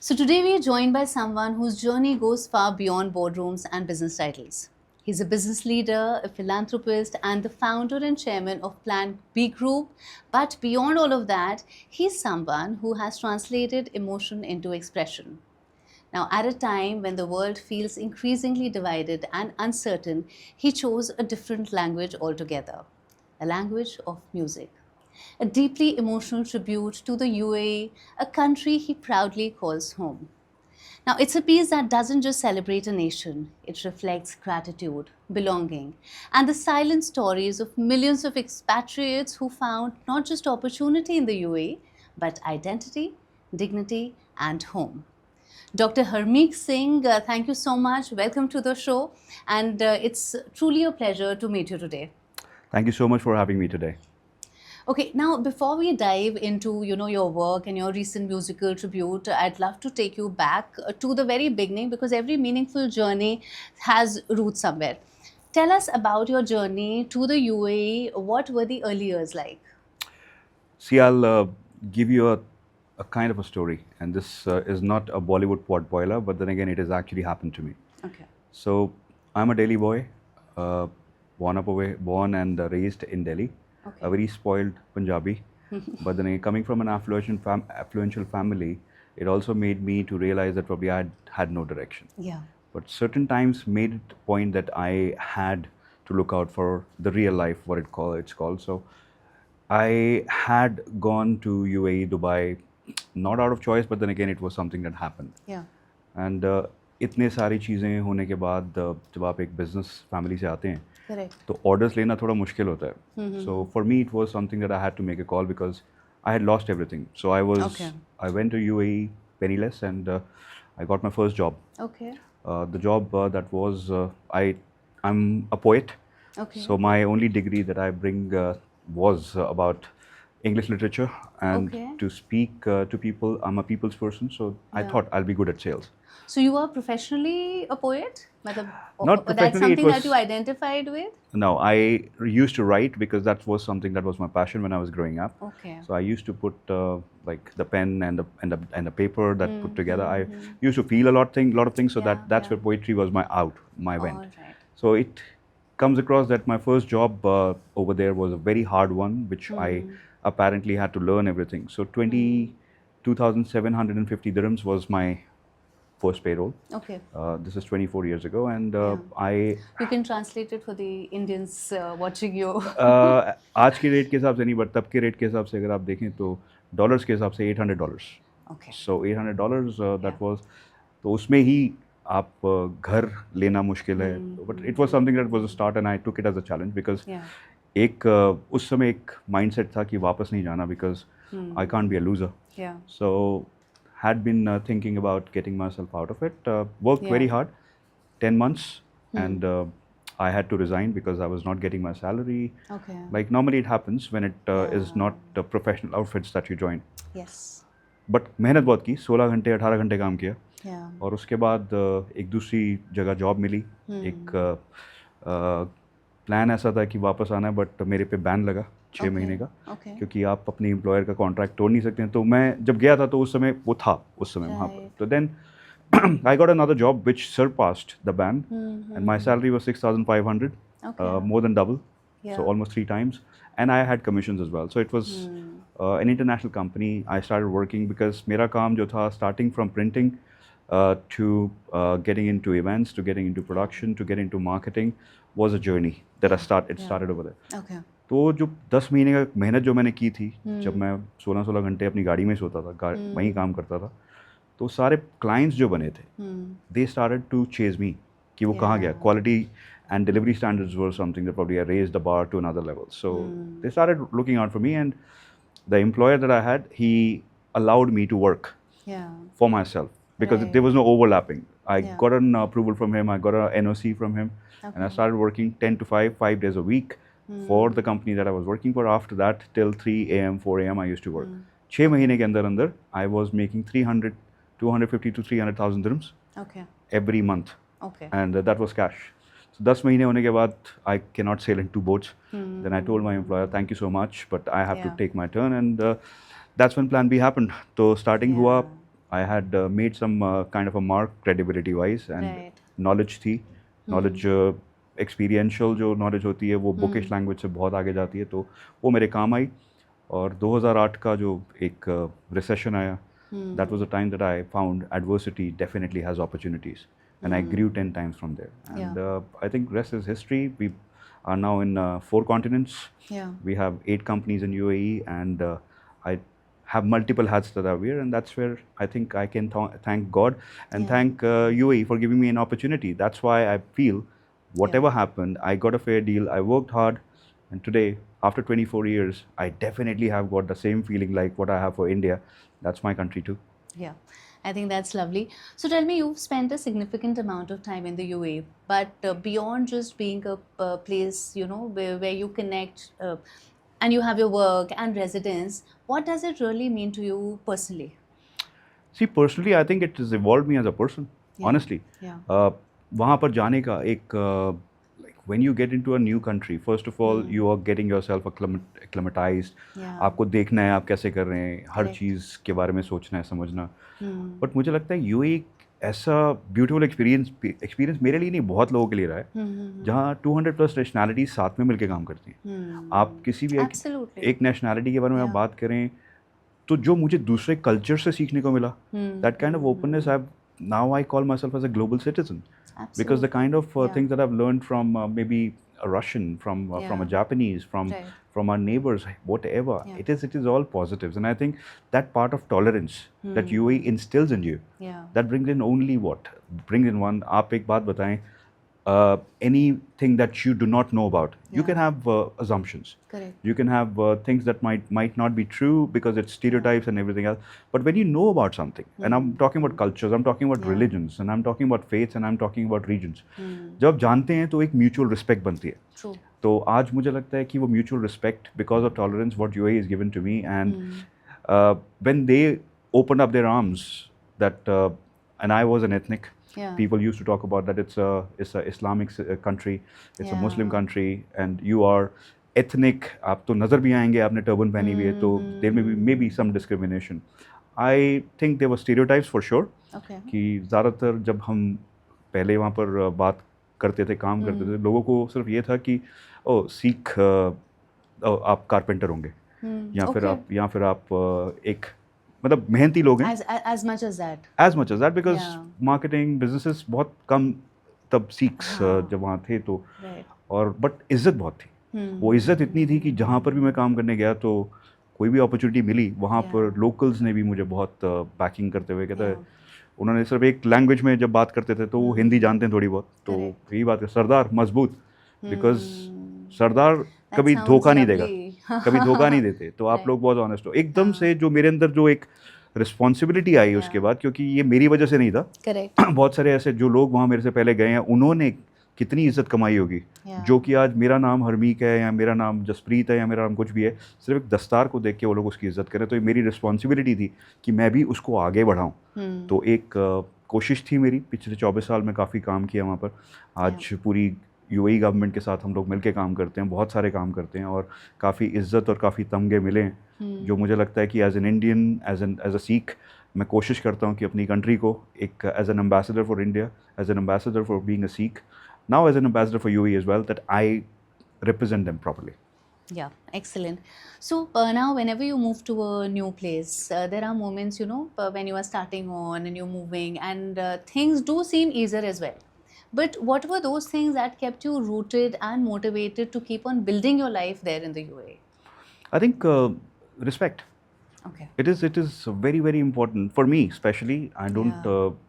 So today we are joined by someone whose journey goes far beyond boardrooms and business titles. He's a business leader, a philanthropist, and the founder and chairman of Plan B Group. But beyond all of that, he's someone who has translated emotion into expression. Now, at a time when the world feels increasingly divided and uncertain, he chose a different language altogether, a language of music. A deeply emotional tribute to the UAE, a country he proudly calls home. Now, it's a piece that doesn't just celebrate a nation, it reflects gratitude, belonging, and the silent stories of millions of expatriates who found not just opportunity in the UAE, but identity, dignity, and home. Dr. Harmeek Singh, thank you so much. Welcome to the show. And it's truly a pleasure to meet you today. Thank you so much for having me today. Okay, now before we dive into your work and your recent musical tribute, I'd love to take you back to the very beginning because every meaningful journey has roots somewhere. Tell us about your journey to the UAE. What were the early years like? See, I'll give you a kind of a story, and this is not a Bollywood pot boiler, but then again, it has actually happened to me. Okay. So, I'm a Delhi boy, uh, born and raised in Delhi, Okay. a very spoiled Punjabi. But then again, coming from an affluential family, it also made me to realize that probably I had no direction. Yeah. But certain times made it a point that I had to look out for the real life, it's called. So I had gone to UAE, Dubai, not out of choice, but then again, it was something that happened. Yeah. And इतने सारी चीज़ें होने के बाद जब आप एक business family से आते हैं Correct. तो ऑर्डर्स लेना थोड़ा मुश्किल होता है so for me it was something that I had to make a call because I had lost everything so Okay. I went to UAE penniless and I got my first job. Okay. The job that was I'm a poet. Okay. So my only degree that I bring was about English literature and Okay. to speak to people. I'm a people's person, so I Yeah. thought I'll be good at sales. So you are professionally a poet? Matlab, Not that's professionally, it something that was- you identified with? No, I used to write because that was something that was my passion when I was growing up. Okay. So I used to put like the pen and the paper that put together. I used to feel a lot of things. So Yeah, that's yeah. where poetry was my vent. All right. So it comes across that my first job over there was a very hard one, which I apparently had to learn everything. So 2,750 dirhams was my first payroll. Okay. This is 24 years ago, and You can translate it for the Indians watching you. आज के rate के हिसाब से नहीं, but तब के rate के हिसाब से अगर आप देखें तो डॉलर्स के हिसाब से $800. Okay. सो $800 दैट वाज, तो उसमें ही आप घर लेना मुश्किल है, but it was something that was a start and I took it as a challenge because Yeah. एक उस समय एक माइंडसेट था कि वापस नहीं जाना because I can't be a loser. Yeah. So had been thinking about getting myself out of it. Worked very Yeah. hard, 10 months, and I had to resign because I was not getting my salary. Okay. Like normally it happens when it is Yeah. not the professional outfits that you join. Yes. But मेहनत बहुत की, 16 घंटे 18 घंटे काम किया, Yeah. और उसके बाद एक दूसरी जगह जॉब मिली. एक प्लान ऐसा था कि वापस आना है, बट मेरे पे बैन लगा 6 महीने का, Okay. क्योंकि आप अपने एम्प्लॉयर का कॉन्ट्रैक्ट तोड़ नहीं सकते हैं. तो मैं जब गया था तो उस समय वो था उस समय वहाँ पर. Right. तो then I got another job which surpassed the ban, and my salary was 6,500, Okay. more than double, Yeah. so almost 3 times, and I had commissions as well. So it was an international company. I started working because मेरा काम जो था, starting from printing to getting into events, to getting into production, to getting into marketing, was a journey that it started over there. Okay. तो जो 10 महीने का मेहनत जो मैंने की थी, जब मैं 16 घंटे अपनी गाड़ी में सोता था, वहीं काम करता था, तो सारे क्लाइंट्स जो बने थे, दे स्टार्टेड टू चेज मी कि वो कहाँ गया. Quality and delivery standards were something that probably I raised the bar to another level. So they started looking out for me, and the employer that I had, he allowed me to work Yeah. for myself because Right. there was no overlapping. I Yeah. got an approval from him, I got an NOC from him, and I started working 10 to 5 days a week for the company that I was working for. After that, till 3 a.m., 4 a.m, I used to work. 6 महीने के अंदर अंदर I was making 250 to 300,000 dirhams Okay. every month, Okay. and that was cash. So 10 महीने होने के बाद I cannot sail in 2 boats. Then I told my employer, thank you so much, but I have to Yeah. take my turn, and that's when Plan B happened. तो starting हुआ, I had made some kind of a mark credibility wise and Right. knowledge थी, knowledge experiential जो knowledge होती है वो bookish language से बहुत आगे जाती है, तो वो मेरे काम आई। और 2008 का जो एक recession आया, that was a time that I found adversity definitely has opportunities, and I grew 10 times from there. And I think rest is history. We are now in 4 continents. Yeah. We have 8 companies in UAE, and I have multiple hats that I wear, and that's where I think I can thank God and thank UAE for giving me an opportunity. That's why I feel whatever happened, I got a fair deal, I worked hard, and today, after 24 years, I definitely have got the same feeling like what I have for India. That's my country too. Yeah, I think that's lovely. So tell me, you've spent a significant amount of time in the UAE, but beyond just being a place, you know, where you connect and you have your work and residence, what does it really mean to you personally? See, personally, I think it has evolved me as a person, honestly. Yeah. वहाँ पर जाने का एक like when you get into a new country, first of all, you are getting yourself acclimatized. Yeah. आपको देखना है आप कैसे कर रहे हैं, हर Correct. चीज़ के बारे में सोचना है, समझना। बट मुझे लगता है यूएई ऐसा ब्यूटीफुल एक्सपीरियंस मेरे लिए नहीं, बहुत लोगों के लिए रहा है, जहाँ 200+ नेशनैलिटीज साथ में मिलके काम करती हैं। आप किसी भी Absolutely. एक नेशनैलिटी के बारे में आप बात करें, तो जो मुझे दूसरे कल्चर से सीखने को मिला, that kind of openness, I now I call myself as a global citizen. Absolutely. Because the kind of Yeah. things that I've learned from maybe a Russian, from a Yeah. Japanese, Right. from our neighbors, whatever, Yeah. it is all positives, and I think that part of tolerance that UAE instills in you, Yeah. that brings in only what brings in one. आप एक बात बताएं, anything that you do not know about, you Yeah. can have assumptions. Correct. You can have things that might not be true because it's stereotypes and everything else. But when you know about something, and I'm talking about cultures, I'm talking about religions, and I'm talking about faiths, and I'm talking about regions, जब आप जानते हैं तो एक mutual respect बनती है। True. तो आज मुझे लगता है कि वो mutual respect, because of tolerance, what UAE is given to me, and when they opened up their arms, that and I was an ethnic. Yeah. People used to talk about that it's a Islamic country, it's a Muslim Yeah. country, and you are ethnic. आप तो नज़र भी आएंगे, आपने turban पहनी हुई है, तो there may be some discrimination. I think there were stereotypes for sure. Okay. कि ज़्यादातर जब हम पहले वहाँ पर बात करते थे, काम करते थे, लोगों को सिर्फ ये था कि ओ सिख, आप कारपेंटर होंगे, या फिर आप एक मतलब मेहनती लोग हैं, As much as that. as much as that, because Yeah. marketing businesses बहुत कम तब सिक्स जब वहाँ थे, तो Right. और बट इज्जत बहुत थी। वो इज्जत इतनी थी कि जहाँ पर भी मैं काम करने गया तो कोई भी अपॉर्चुनिटी मिली, वहाँ पर लोकल्स ने भी मुझे बहुत बैकिंग करते हुए कहता है, उन्होंने सिर्फ एक लैंग्वेज में जब बात करते थे तो वो हिंदी जानते हैं थोड़ी बहुत, तो यही बात है, सरदार मजबूत, बिकॉज सरदार कभी धोखा नहीं देगा, कभी धोखा नहीं देते, तो आप लोग बहुत ऑनेस्ट हो। एकदम से जो मेरे अंदर जो एक रिस्पॉन्सिबिलिटी आई उसके बाद, क्योंकि ये मेरी वजह से नहीं था, Correct. बहुत सारे ऐसे जो लोग वहाँ मेरे से पहले गए हैं, उन्होंने कितनी इज्जत कमाई होगी, जो कि आज मेरा नाम हरमीक है या मेरा नाम जसप्रीत है या मेरा नाम कुछ भी है, सिर्फ एक दस्तार को देख के वो लोग उसकी इज्जत करें, तो ये मेरी रिस्पॉन्सिबिलिटी थी कि मैं भी उसको आगे बढ़ाऊँ। तो एक कोशिश थी मेरी, पिछले 24 साल में काफ़ी काम किया वहाँ पर। आज पूरी यूएई गवर्नमेंट के साथ हम लोग मिलके काम करते हैं, बहुत सारे काम करते हैं, और काफ़ी इज्जत और काफ़ी तमगे मिले हैं, जो मुझे लगता है कि as an Indian, as a Sikh, मैं कोशिश करता हूँ कि अपनी कंट्री को एक as an ambassador for India, as an ambassador for being a Sikh, now as an ambassador for UAE as well, that I represent them properly. Yeah, excellent. So now whenever you move to a new place, there are moments, you know, when you are starting on and you're moving, and things do seem easier as well. But what were those things that kept you rooted and motivated to keep on building your life there in the UAE? I think respect. Okay. It is very, very important for me, especially. I don't.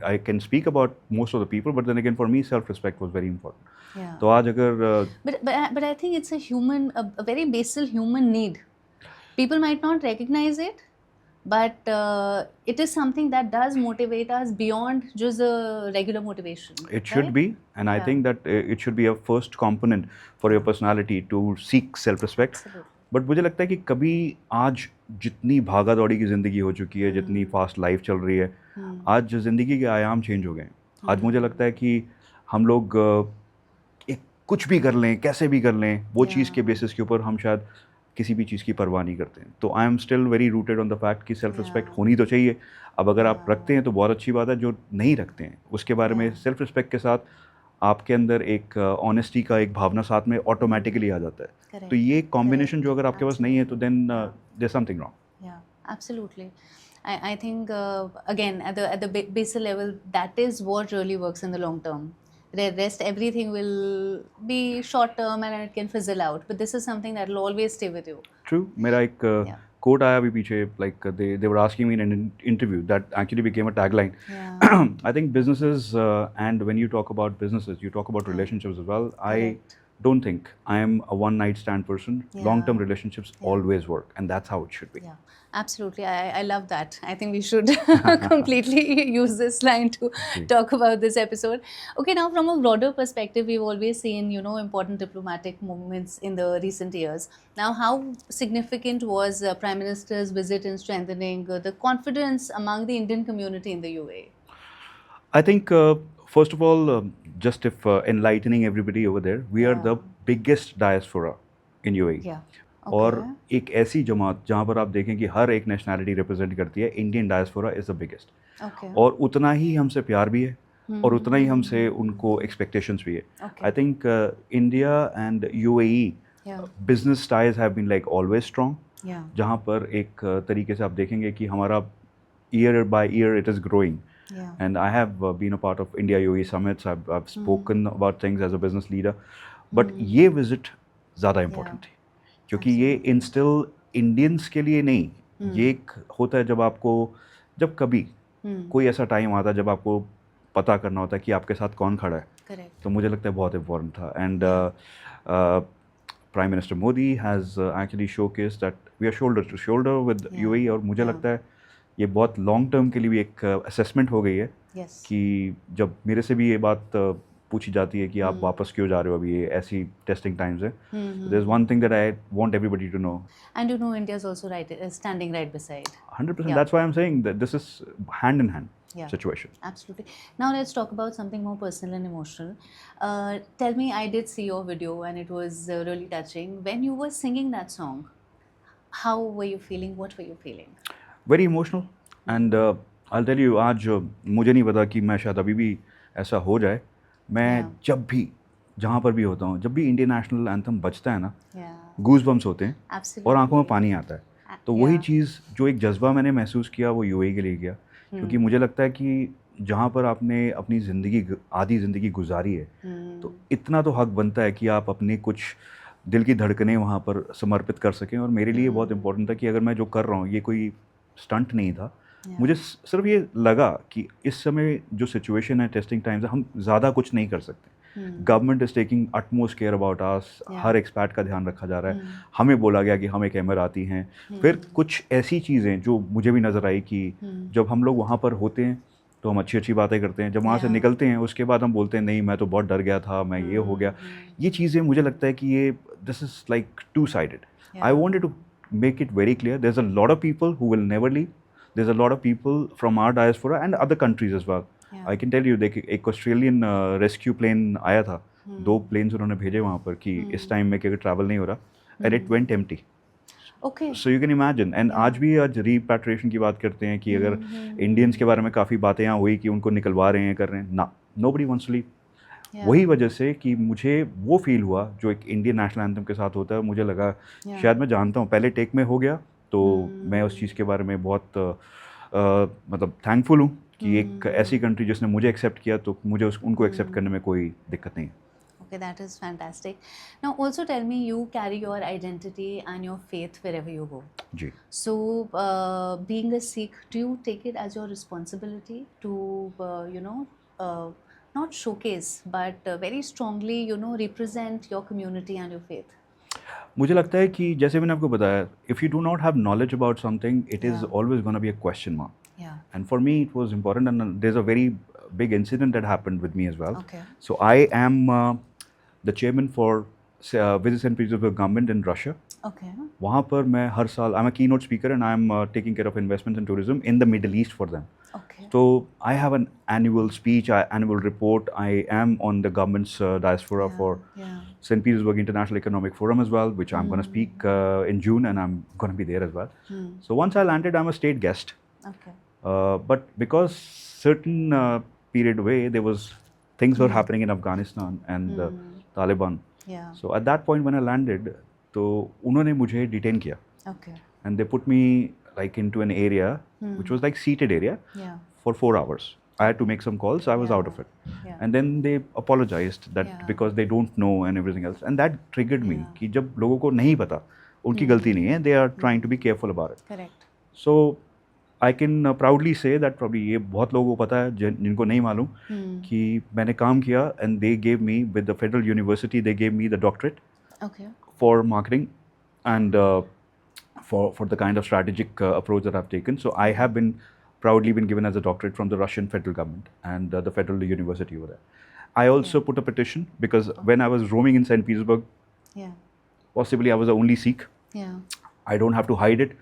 I can speak about most of the people, but then again, for me, self-respect was very important. Yeah. तो आज अगर but I think it's a very basic human need. People might not recognize it, but it is something that does motivate us beyond just the regular motivation. It should be, and I think that it should be a first component for your personality to seek self-respect. Absolutely. But मुझे लगता है कि कभी आज जितनी भागा दौड़ी की ज़िंदगी हो चुकी है, जितनी फास्ट लाइफ चल रही है, आज ज़िंदगी के आयाम चेंज हो गए हैं। आज मुझे लगता है कि हम लोग एक कुछ भी कर लें, कैसे भी कर लें, वो चीज़ के बेसिस के ऊपर हम शायद किसी भी चीज़ की परवाह नहीं करते हैं. तो I am still very rooted on the fact कि सेल्फ रिस्पेक्ट Yeah. होनी तो चाहिए. अब अगर आप Yeah. रखते हैं तो बहुत अच्छी बात है, जो नहीं रखते हैं उसके बारे में Yeah. सेल्फ रिस्पेक्ट के साथ आपके अंदर एक ऑनेस्टी का एक भावना साथ में ऑटोमेटिकली आ जाता है. Correct. तो ये कॉम्बिनेशन जो Correct. अगर आपके पास नहीं है तो then Yeah. There something wrong. Yeah, absolutely. I think again at the basic level, that is what really works in the long term. The rest, everything will be short term and it can fizzle out. But this is something that will always stay with you. True. मेरा एक Yeah. Coat आया अभी पीछे, like they were asking me in an interview that actually became a tagline. Yeah. I think businesses and when you talk about businesses, you talk about relationships as well. Correct. I don't think I am a one night stand person. Yeah. Long-term relationships Yeah. always work, and that's how it should be. Yeah, absolutely. I love that. I think we should completely use this line to talk about this episode. Okay, now from a broader perspective, we've always seen, important diplomatic movements in the recent years. Now, how significant was Prime Minister's visit in strengthening the confidence among the Indian community in the UAE? I think first of all, just if enlightening everybody over there, we are Yeah. the biggest diaspora in UAE. Yeah. और Okay. एक ऐसी जमात जहाँ पर आप देखें कि हर एक nationality represent करती है, Indian diaspora is the biggest. Okay. और उतना ही हमसे प्यार भी है और उतना ही हमसे उनको एक्सपेक्टेशंस भी है. Okay. I think India and UAE Yeah. Business ties have been like always strong, Yeah. जहाँ पर एक तरीके से आप देखेंगे कि हमारा year by year it is growing. Yeah. And I have been a part of India UAE summits. I've spoken about things as a business leader. But ये visit ज़्यादा important थी, क्योंकि ये instill Indians के लिए नहीं, ये एक होता है जब कभी कोई ऐसा टाइम आता है जब आपको पता करना होता है कि आपके साथ कौन खड़ा है. Correct. तो मुझे लगता है बहुत इम्पोर्टेंट था. And prime minister Modi has actually showcased that we are shoulder to shoulder with UAE. और मुझे लगता है ये बहुत लॉन्ग टर्म के लिए भी एक असेसमेंट हो गई है. Yes. कि जब मेरे से भी ये बात पूछी जाती है कि आप वापस क्यों जा रहे हो, अभी ये ऐसी टेस्टिंग टाइम्स है. There is one thing that I want everybody to know. And India is also standing right beside. 100%. Yeah. That's why I'm saying that this is hand in hand Yeah. situation. Absolutely. Now let's talk about something more personal and emotional. Tell me, I did see your video and it was really touching. When you were singing that song, how were you feeling? What were you feeling? Very emotional. And I tell you, आज मुझे नहीं पता कि मैं शायद अभी भी ऐसा हो जाए. मैं Yeah. जब भी जहाँ पर भी होता हूँ, जब भी इंडियन नेशनल एंथम बजता है ना, Yeah. गूज बम्स होते हैं Absolutely. और आंखों में पानी आता है. तो वही Yeah. चीज़, जो एक जज्बा मैंने महसूस किया वो यूएई के लिए किया. क्योंकि मुझे लगता है कि जहाँ पर आपने अपनी ज़िंदगी, आधी ज़िंदगी गुजारी है, तो इतना तो हक बनता है कि आप अपने कुछ दिल की धड़कनें वहाँ पर समर्पित कर सकें. और मेरे लिए बहुत इंपॉर्टेंट था कि अगर मैं जो कर रहा हूँ ये कोई स्टंट नहीं था. मुझे सिर्फ ये लगा कि इस समय जो सिचुएशन है, टेस्टिंग टाइम्स है, हम ज़्यादा कुछ नहीं कर सकते. Government is taking utmost care about us. हर एक्सपैट का ध्यान रखा जा रहा है. हमें बोला गया कि हम एक एमआरआती हैं. फिर कुछ ऐसी चीज़ें जो मुझे भी नज़र आई कि जब हम लोग वहाँ पर होते हैं तो हम अच्छी अच्छी बातें करते हैं, जब वहाँ से निकलते हैं उसके बाद हम बोलते हैं नहीं मैं तो बहुत डर गया था, मैं ये हो गया. ये चीज़ें मुझे लगता है कि ये this is like two sided. I wanted to make it very clear, there's a lot of people who will never leave. There's a lot of people from our diaspora and other countries as well. Yeah. I can tell you, देखिए एक Australian rescue plane आया था. 2 planes उन्होंने भेजे वहाँ पर कि इस टाइम में क्योंकि ट्रैवल नहीं हो रहा, and it went empty. Okay. So you can imagine. And आज भी रीपैट्रिएशन की बात करते हैं कि अगर इंडियंस के बारे में काफ़ी बातें यहाँ हुई कि उनको निकलवा रहे हैं, कर रहे हैं ना, nobody wants to leave. Yeah. वही वजह से कि मुझे वो फील हुआ जो एक इंडियन नेशनल एंथम के साथ होता है. मुझे लगा शायद मैं जानता हूँ, पहले टेक में हो गया तो मैं उस चीज़ के बारे में बहुत मतलब थैंकफुल हूँ कि एक ऐसी कंट्री जिसने मुझे एक्सेप्ट किया, तो मुझे उनको एक्सेप्ट करने में कोई दिक्कत नहीं है. Okay, that is fantastic. Now also tell me, you carry your identity and your faith wherever you go. Ji. So being a Sikh, do you take it as your responsibility to not showcase but very strongly represent your community and your faith? मुझे लगता है कि जैसे मैंने आपको बताया, if you do not have knowledge about something, it is always gonna be a question mark. Yeah. And for me it was important, and there's a very big incident that happened with me as well. Okay. So I am the chairman for Visits and Petersburg government in Russia. Okay. वहाँ पर मैं हर साल, I'm a keynote speaker and I'm taking care of investments and tourism in the Middle East for them. Okay. So I have an annual speech, annual report. I am on the government's diaspora for Yeah. St. Petersburg International Economic Forum as well, which I'm going to speak in June, and I'm going to be there as well. So once I landed, I'm a state guest. Okay. But because certain period away, there was things were happening in Afghanistan and the Taliban. Yeah. So at that point when I landed, तो उन्होंने मुझे detain किया. Okay. And they put me like into an area which was like seated area Yeah. for 4 hours. I had to make some calls. I was out of it. Yeah. And then they apologized that Yeah. because they don't know and everything else. And that triggered me Yeah. कि जब लोगों को नहीं पता, उनकी गलती नहीं है. They are trying to be careful about it. Correct. So I can proudly say that probably ये बहुत लोगों को पता है जिनको नहीं मालूम कि मैंने काम किया, and they gave me with the Federal University, they gave me the doctorate Okay. for marketing and for the kind of strategic approach that I've taken. So I have been proudly been given as a doctorate from the Russian federal government and the Federal University over there. I also put a petition because when I was roaming in St. Petersburg, Yeah. possibly I was the only Sikh. Yeah. I don't have to hide it.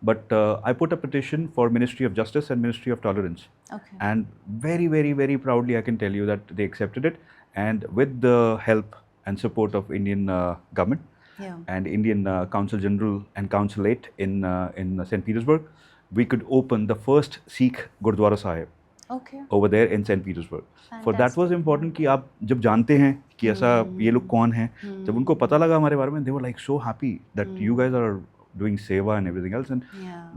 But I put a petition for Ministry of Justice and Ministry of Tolerance. Okay. And very, very, very proudly I can tell you that they accepted it. And with the help and support of Indian government Yeah. and Indian Consul General and Consulate in St. Petersburg, we could open the first Sikh Gurdwara Sahib Okay. over there in St. Petersburg. For that was important कि आप जब जानते हैं कि ऐसा ये लोग कौन हैं, जब उनको पता लगा हमारे बारे में, they were like so happy that you guys are doing seva and everything else, and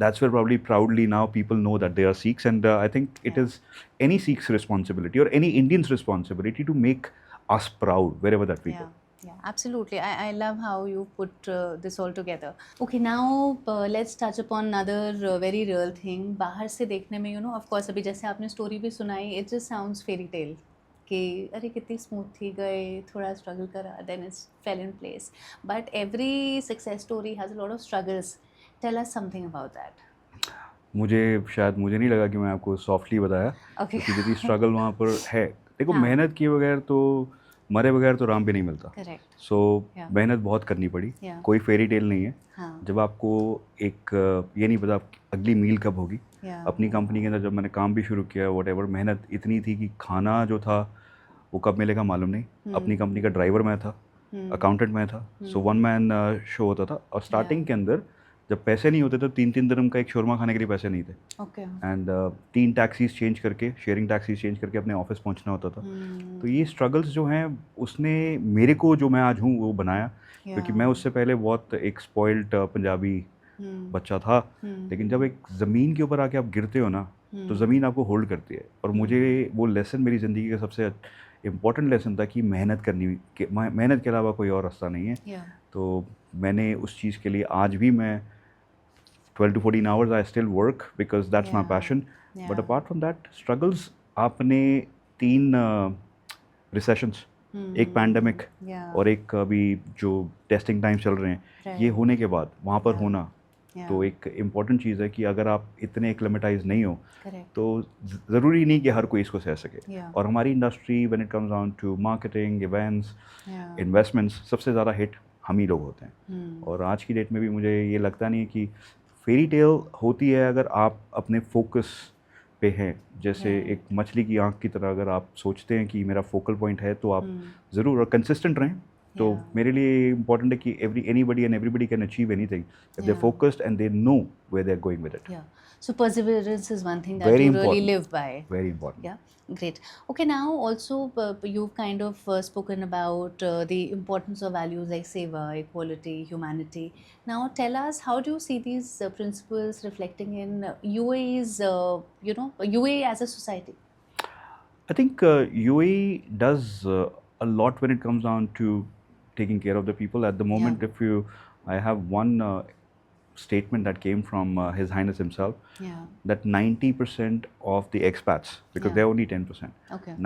that's where probably proudly now people know that they are Sikhs, and I think it is any Sikh's responsibility or any Indian's responsibility to make us proud wherever that we go. Yeah, absolutely. I love how you put this all together. Okay, now let's touch upon another very real thing. बाहर से देखने में, you know, of course, अभी जैसे आपने story भी सुनाई, it just sounds fairy tale. कि अरे कितनी स्मूथ थी, गए थोड़ा स्ट्रगल करा, then it's fell in place. But every success story has a lot of struggles. Tell us something about that. मुझे नहीं लगा कि मैं आपको सॉफ्टली बताया, क्योंकि जितनी स्ट्रगल वहाँ पर है, देखो मेहनत किए बगैर तो मरे बगैर तो राम पे नहीं मिलता. करेक्ट. सो मेहनत बहुत करनी पड़ी. कोई फेरी टेल नहीं है. जब आपको एक ये नहीं पता अगली मील कब होगी. अपनी कंपनी के अंदर जब मैंने काम भी शुरू किया, वट एवर, मेहनत इतनी थी कि खाना जो था वो कब मिलेगा मालूम नहीं. अपनी कंपनी का ड्राइवर मैं था, अकाउंटेंट मैं था, सो वन मैन शो होता था. और स्टार्टिंग के अंदर जब पैसे नहीं होते तो 3-3 दिरहम का एक शोरमा खाने के लिए पैसे नहीं थे. एंड 3 टैक्सीज चेंज करके, शेयरिंग टैक्सीज चेंज करके अपने ऑफिस पहुंचना होता था. तो ये स्ट्रगल्स जो हैं उसने मेरे को जो मैं आज हूँ वो बनाया. क्योंकि मैं उससे पहले बहुत एक स्पॉइल्ड पंजाबी बच्चा था. लेकिन जब एक ज़मीन के ऊपर आके आप गिरते हो ना, तो ज़मीन आपको होल्ड करती है. और मुझे वो लेसन मेरी ज़िंदगी का सबसे इम्पॉर्टेंट लेसन था कि मेहनत के अलावा कोई और रास्ता नहीं है. तो मैंने उस चीज़ के लिए आज भी मैं 12 to 14 hours I still work because that's my passion. But apart from that, struggles, आपने 3 recessions, एक पैंडमिक और एक अभी जो टेस्टिंग टाइम चल रहे हैं, ये होने के बाद वहाँ पर होना, तो एक इम्पॉर्टेंट चीज़ है कि अगर आप इतने एक्लेमेटाइज नहीं हो तो ज़रूरी नहीं कि हर कोई इसको सह सके. और हमारी industry when it comes down to marketing, events, investments, सबसे ज़्यादा हिट हम ही लोग होते हैं. और आज की डेट में भी मुझे ये लगता नहीं है कि फेरी टेल होती है अगर आप अपने फोकस पे हैं. जैसे एक मछली की आँख की तरह अगर आप सोचते हैं कि मेरा फोकल पॉइंट है तो आप ज़रूर और कंसिस्टेंट रहें. तो मेरे लिए इम्पॉर्टेंट है कि anybody and everybody can achieve anything if they're focused and they know where they're going with it. So perseverance is one thing that Very you important. really live by. Very important. Great. Okay, now also you've kind of spoken about the importance of values like seva, equality, humanity. Now tell us, how do you see these principles reflecting in UAE's, UAE as a society? I think UAE does a lot when it comes down to taking care of the people. At the moment, I have one statement that came from His Highness himself, that 90% of the expats, because they're only 10%,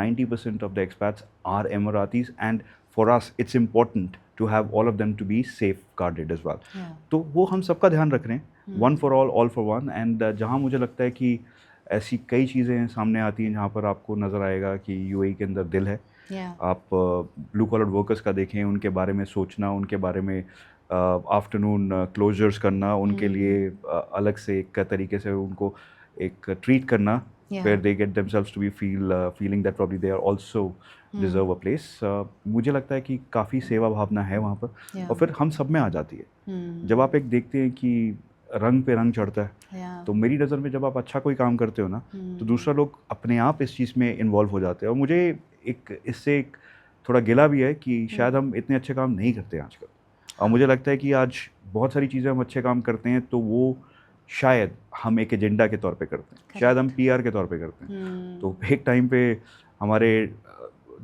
90% of the expats are Emiratis, and for us it's important to have all of them to be safeguarded as well. तो वो हम सबका ध्यान रख रहे हैं, one for all for one. and जहाँ मुझे लगता है कि ऐसी कई चीज़ें सामने आती हैं जहाँ पर आपको नज़र आएगा कि यूएई के अंदर दिल है. आप ब्लू कॉलर वर्कर्स का देखें, उनके बारे में सोचना, उनके बारे में आफ्टरनून क्लोजर्स करना, उनके लिए अलग से एक तरीके से उनको एक ट्रीट करना, Yeah. where they get themselves to be feeling that probably they are also deserve a place. मुझे लगता है कि काफ़ी सेवा भावना है वहाँ पर, Yeah. और फिर हम सब में आ जाती है। जब आप एक देखते हैं कि रंग पे रंग चढ़ता है, Yeah. तो मेरी नज़र में जब आप अच्छा कोई काम करते हो ना, तो दूसरा लोग अपने आप इस चीज़ में इन्वॉल्व हो जाते हैं। और मुझे इससे एक थोड़ा गिला भी है कि शायद हम इतने अच्छे काम नहीं करते हैं आजकल। और मुझे लगता है कि आज बहुत सारी चीज़ें हम अच्छे काम करते हैं, तो वो शायद हम एक एजेंडा के तौर पे करते हैं, शायद हम PR के तौर पे करते हैं। तो एक टाइम पे हमारे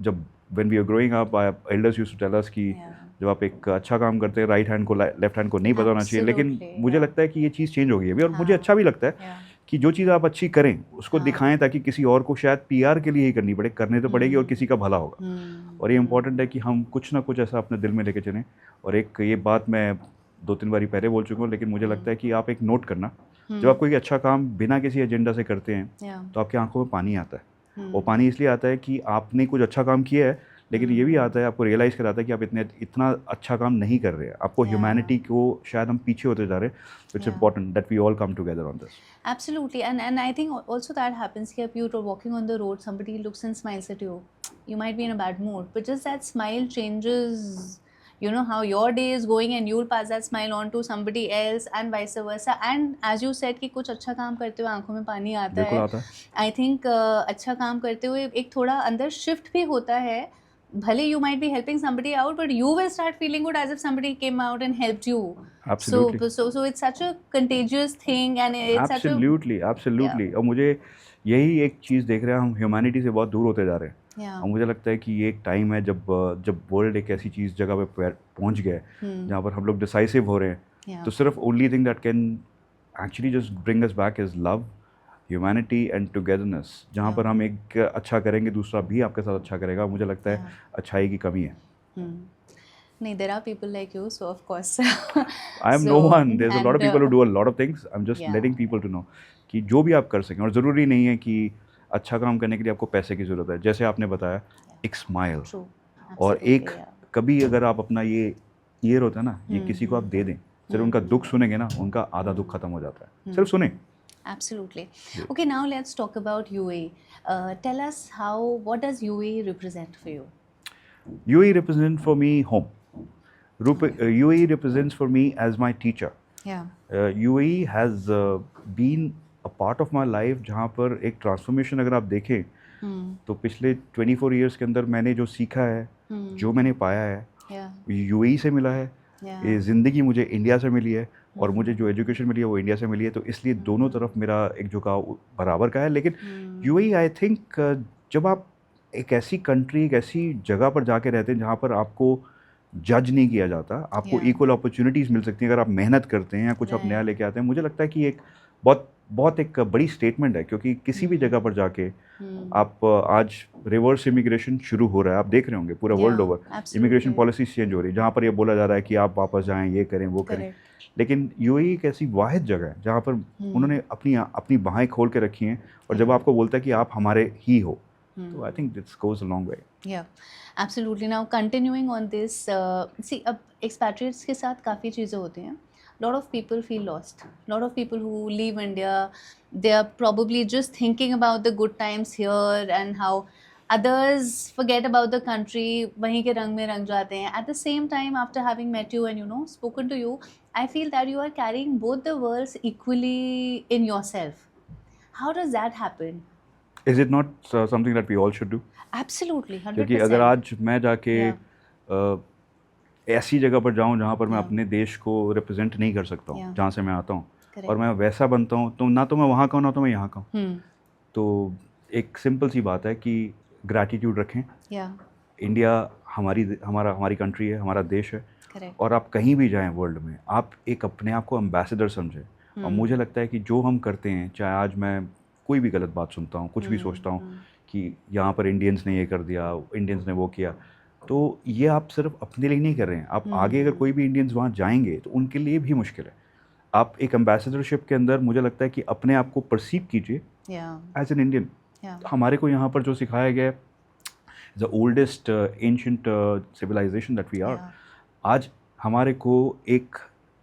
जब when we were growing up, our elders used to tell us कि Yeah. जब आप एक अच्छा काम करते हैं, राइट हैंड को लेफ्ट हैंड को नहीं पता होना चाहिए। लेकिन Absolutely, मुझे yeah. लगता है कि ये चीज़ चेंज हो गई है अभी, और मुझे हाँ. अच्छा भी लगता है Yeah. कि जो चीज़ आप अच्छी करें उसको हाँ. दिखाएं, ताकि किसी और को शायद PR के लिए ही करनी पड़े, करने तो पड़ेगी और किसी का भला होगा। और ये इम्पोर्टेंट है कि हम कुछ ना कुछ ऐसा अपने दिल में लेके चलें। और एक ये बात मैं 2-3 बारी पहले बोल चुका हूँ, लेकिन मुझे लगता है कि आप एक नोट करना, जब आप कोई अच्छा काम बिना किसी एजेंडा से करते हैं, Yeah. तो आपकी आंखों में पानी आता है। और पानी इसलिए आता है कि आपने कुछ अच्छा काम किया है, लेकिन ये भी आता है, आपको रियलाइज़ कराता है कि आप इतना अच्छा काम नहीं कर रहे हैं। आपको Yeah. ह्यूमैनिटी को शायद हम पीछे होते जा रहे हैं। It's Yeah. Important that we all come together on this. Absolutely, and I think also that happens here. If you're walking on the road, somebody looks and smiles at you. You might be in a bad mood, but just that smile changes. You know how your day is going, and you'll pass that smile on to somebody else, and vice versa. And as you said कि कुछ अच्छा काम करते हुए आंखों में पानी आता बिल्कुल है. आता है। I think अच्छा काम करते हुए एक थोड़ा अंदर shift भी होता है. भले you might be helping somebody out, but you will start feeling good as if somebody came out and helped you. Absolutely. So it's such a contagious thing, and it's such a absolutely. और मुझे यही एक चीज़ देख रहे हैं, हम humanity से बहुत दूर होते जा रहे हैं। yeah. और मुझे लगता है कि ये एक टाइम है जब वर्ल्ड एक ऐसी चीज़ जगह पे पहुंच गया है जहाँ पर हम लोग डिसाइसिव हो रहे हैं। Yeah. तो सिर्फ only thing that can actually just bring us back is love, humanity and togetherness. जहाँ पर हम एक अच्छा करेंगे, दूसरा भी आपके साथ अच्छा करेगा। मुझे लगता है अच्छाई की कमी है। No, there are people like you, so of course. I am no one. There's a lot of people who do a lot of things. I'm just Yeah. letting people to know कि जो भी आप कर सकें, और ज़रूरी नहीं है कि अच्छा काम करने के लिए आपको पैसे की ज़रूरत है। जैसे आपने बताया, एक स्माइल, True. और Absolutely, एक कभी अगर आप अपना ये ईयर होता है ना, ये किसी को आप दे दें, सिर्फ उनका दुख सुनेंगे ना, उनका आधा दुख खत्म हो जाता है। सिर्फ सुने। Absolutely. Okay, now let's talk about UAE. Tell us what does UAE represent for you? UAE represents for me home. UAE represents for me as my teacher. Yeah. UAE has been a part of my life, जहाँ पर एक transformation अगर आप देखें, तो पिछले 24 years के अंदर मैंने जो सीखा है, जो मैंने पाया है, Yeah. UAE से मिला है। Yeah. ये ज़िंदगी मुझे इंडिया से मिली है, और मुझे जो एजुकेशन मिली है वो इंडिया से मिली है। तो इसलिए दोनों तरफ मेरा एक झुकाव बराबर का है। लेकिन UAE आई थिंक जब आप एक ऐसी कंट्री, एक ऐसी जगह पर जाके रहते हैं जहाँ पर आपको जज नहीं किया जाता, आपको Yeah. इक्वल अपॉर्चुनिटीज़ मिल सकती हैं अगर आप मेहनत करते हैं या कुछ आप नया लेके आते हैं। मुझे लगता है कि एक बहुत एक बड़ी स्टेटमेंट है, क्योंकि किसी भी जगह पर जाके आप आज रिवर्स इमिग्रेशन शुरू हो रहा है। आप देख रहे होंगे पूरा world over immigration policies change हो रही है, जहाँ पर ये बोला जा रहा है कि आप वापस जाएं, ये करें, वो करें। लेकिन UAE एक ऐसी वाहिद जगह है जहाँ पर उन्होंने अपनी बाहें खोल के रखी हैं, और जब आपको बोलता है कि आप हमारे ही हो, तो I think this goes a long way. Yeah, absolutely. Now continuing on this, see, अब expatriates के साथ काफ़ी चीज़ें होती हैं. Lot of people feel lost. Lot of people who leave India, they are probably just thinking about the good times here and how others forget about the country. वहीं के रंग में रंग जाते हैं. At the same time, after having met you and spoken to you, I feel that you are carrying both the worlds equally in yourself. How does that happen? Is it not something that we all should do? Absolutely, 100%. क्योंकि अगर आज मैं जाके ऐसी जगह पर जाऊं जहां पर मैं अपने देश को रिप्रेजेंट नहीं कर सकता हूं, जहां से मैं आता हूं, और मैं वैसा बनता हूं, तो ना तो मैं वहां का हूं, ना तो मैं यहाँ का हूं। तो एक सिंपल सी बात है कि ग्रैटिट्यूड रखें। इंडिया हमारी कंट्री है, हमारा देश है। Correct. और आप कहीं भी जाएं वर्ल्ड में, आप एक अपने आप को एम्बेसडर समझें। और मुझे लगता है कि जो हम करते हैं, चाहे आज मैं कोई भी गलत बात सुनता हूँ, कुछ भी सोचता हूँ कि यहाँ पर इंडियंस ने ये कर दिया, इंडियंस ने वो किया, तो ये आप सिर्फ अपने लिए नहीं कर रहे हैं। आप आगे अगर कोई भी इंडियंस वहाँ जाएंगे तो उनके लिए भी मुश्किल है। आप एक एम्बेसडरशिप के अंदर मुझे लगता है कि अपने आप को परसीव कीजिए एज एन इंडियन। हमारे को यहाँ पर जो सिखाया गया है, the oldest ancient civilisation that we are, आज हमारे को एक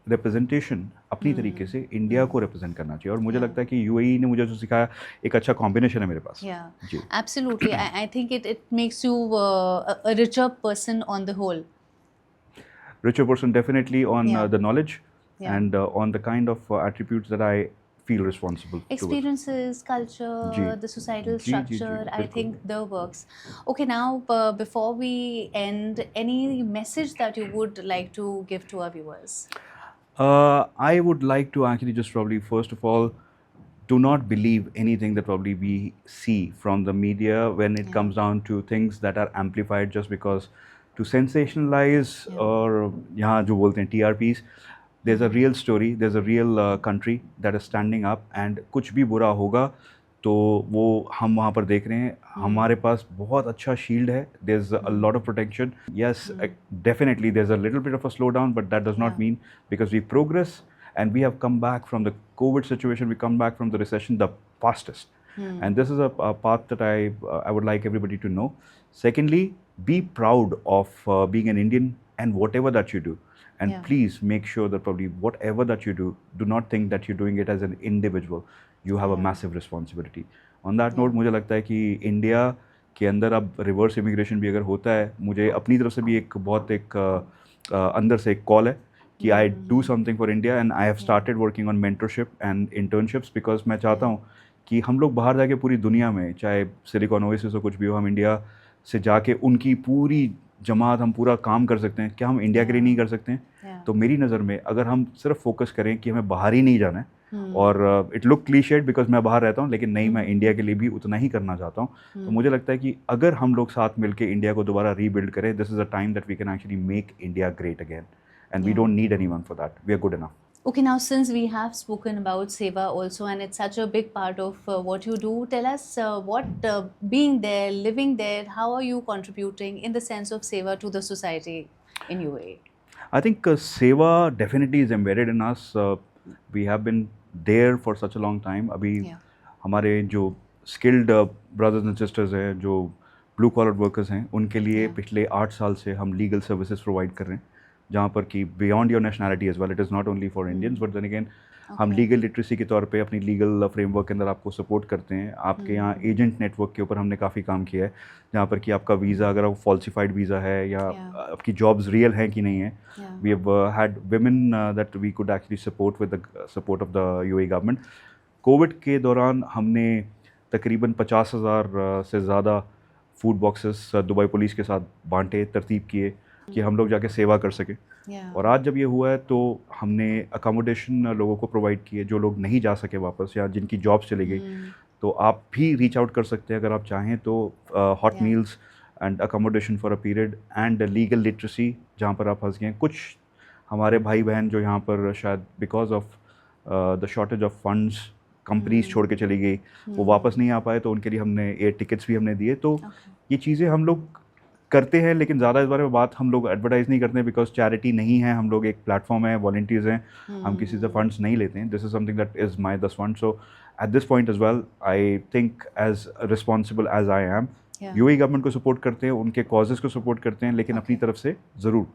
रिप्रेजेंटेशन अपनी तरीके से इंडिया को रिप्रेजेंट करना चाहिए, और मुझे लगता है कि यूएई ने मुझे जो सिखाया एक अच्छा कॉम्बिनेशन है मेरे पास। Yeah, ji. absolutely. I think it makes you a richer person on the whole. Richer person definitely on Yeah. the knowledge Yeah. and on the kind of attributes that I feel responsible towards. Experiences, culture, ji. the societal ji, ji, ji, structure, I बिल्कुल। think the works. Okay, now before we end, any message that you would like to give to our viewers? I would like to actually just probably first of all, do not believe anything that probably we see from the media when it Yeah. comes down to things that are amplified just because to sensationalize, Yeah. or यहाँ जो बोलते हैं TRPs, there's a real story, there's a real country that is standing up, and कुछ भी बुरा होगा तो वो हम वहाँ पर देख रहे हैं, हमारे पास बहुत अच्छा शील्ड है, there's a lot of protection. Yes, definitely there's a little bit of a slowdown, but that does not Yeah. mean, because we progress and we have come back from the COVID situation, we come back from the recession the fastest. And this is a path that I would like everybody to know. Secondly, be proud of being an Indian and whatever that you do. And Yeah. please make sure that probably whatever that you do not think that you're doing it as an individual. You have a massive responsibility. On that note, मुझे लगता है कि India के अंदर अब reverse immigration भी अगर होता है, मुझे अपनी तरफ से भी एक बहुत एक अंदर से एक कॉल है कि I do something for India, and I have started working on mentorship and internships, because मैं चाहता हूँ कि हम लोग बाहर जाके पूरी दुनिया में, चाहे सिलिकॉन ओएसिस हो कुछ भी हो, हम इंडिया से जाके उनकी पूरी जमात हम पूरा काम कर सकते हैं। क्या हम इंडिया के लिए नहीं कर सकते हैं? तो मेरी नज़र में अगर हम सिर्फ फोकस करें कि हमें बाहर ही नहीं जाना है, और इट लुक क्लीशेड बिकॉज मैं बाहर रहता हूँ, लेकिन नहीं, मैं इंडिया के लिए भी उतना ही करना चाहता हूँ। तो मुझे लगता है कि अगर हम लोग साथ मिलकर इंडिया को दोबारा रीबिल्ड करें, this is a time that we can actually make India great again, and we don't need anyone for that. We are good enough. Okay, now since we have spoken about Seva also, and it's such a big part of what you do, tell us what being there, living there, how are you contributing in the sense of Seva to the society in UAE? I think Seva definitely is embedded in us. We have been there for such a long time. अभी हमारे जो skilled brothers and sisters हैं, जो blue collar workers हैं, उनके लिए पिछले 8 साल से हम legal services provide कर रहे हैं, जहाँ पर कि beyond your nationality as well, it is not only for Indians, but then again हम लीगल लिटरेसी के तौर पे अपनी लीगल फ्रेमवर्क के अंदर आपको सपोर्ट करते हैं। आपके यहाँ एजेंट नेटवर्क के ऊपर हमने काफ़ी काम किया है, जहाँ पर कि आपका वीज़ा अगर वो फॉल्सिफाइड वीज़ा है या आपकी जॉब्स रियल हैं कि नहीं है, we have had women that we could actually support with the support of the UAE government. Covid के दौरान हमने तकरीबन 50,000 से ज़्यादा फूड बॉक्सेस दुबई पुलिस के साथ बांटे, तरतीब किए कि हम लोग जाके सेवा कर सकें। और आज जब ये हुआ है तो हमने अकोमोडेशन लोगों को प्रोवाइड किए, जो लोग नहीं जा सके वापस या जिनकी जॉब चली गई, तो आप भी रीच आउट कर सकते हैं अगर आप चाहें तो। Hot meals and accommodation for a period and legal literacy जहाँ पर आप फंस गए। कुछ हमारे भाई बहन जो यहाँ पर शायद because of the shortage of funds companies छोड़ के चली गई, वो वापस नहीं आ पाए, तो उनके लिए हमने एयर टिकट्स भी हमने दिए। तो ये चीज़ें हम लोग करते हैं, लेकिन ज़्यादा इस बारे में बात हम लोग एडवर्टाइज़ नहीं करते हैं, बिकॉज चैरिटी नहीं है, हम लोग एक प्लेटफॉर्म है, वॉलंटियर्स हैं, हम किसी से फंड्स नहीं लेते हैं। This is something that is my दस fund. So at this point as well I think as responsible as I am, UAE government को सपोर्ट करते हैं, उनके कॉजेज़ को सपोर्ट करते हैं, लेकिन अपनी तरफ से ज़रूर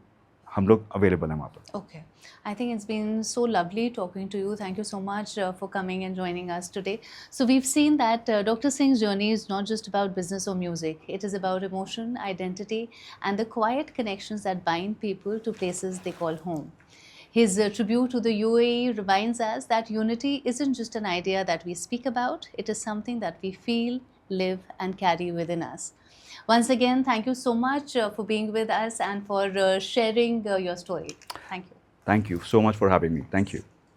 हम लोग अवेलेबल हैं वहाँ पर। Okay. I think it's been so lovely talking to you. Thank you so much for coming and joining us today. So we've seen that Dr. Singh's journey is not just about business or music. It is about emotion, identity, and the quiet connections that bind people to places they call home. His tribute to the UAE reminds us that unity isn't just an idea that we speak about. It is something that we feel, live, and carry within us. Once again, thank you so much for being with us and for sharing your story. Thank you. Thank you so much for having me. Thank you.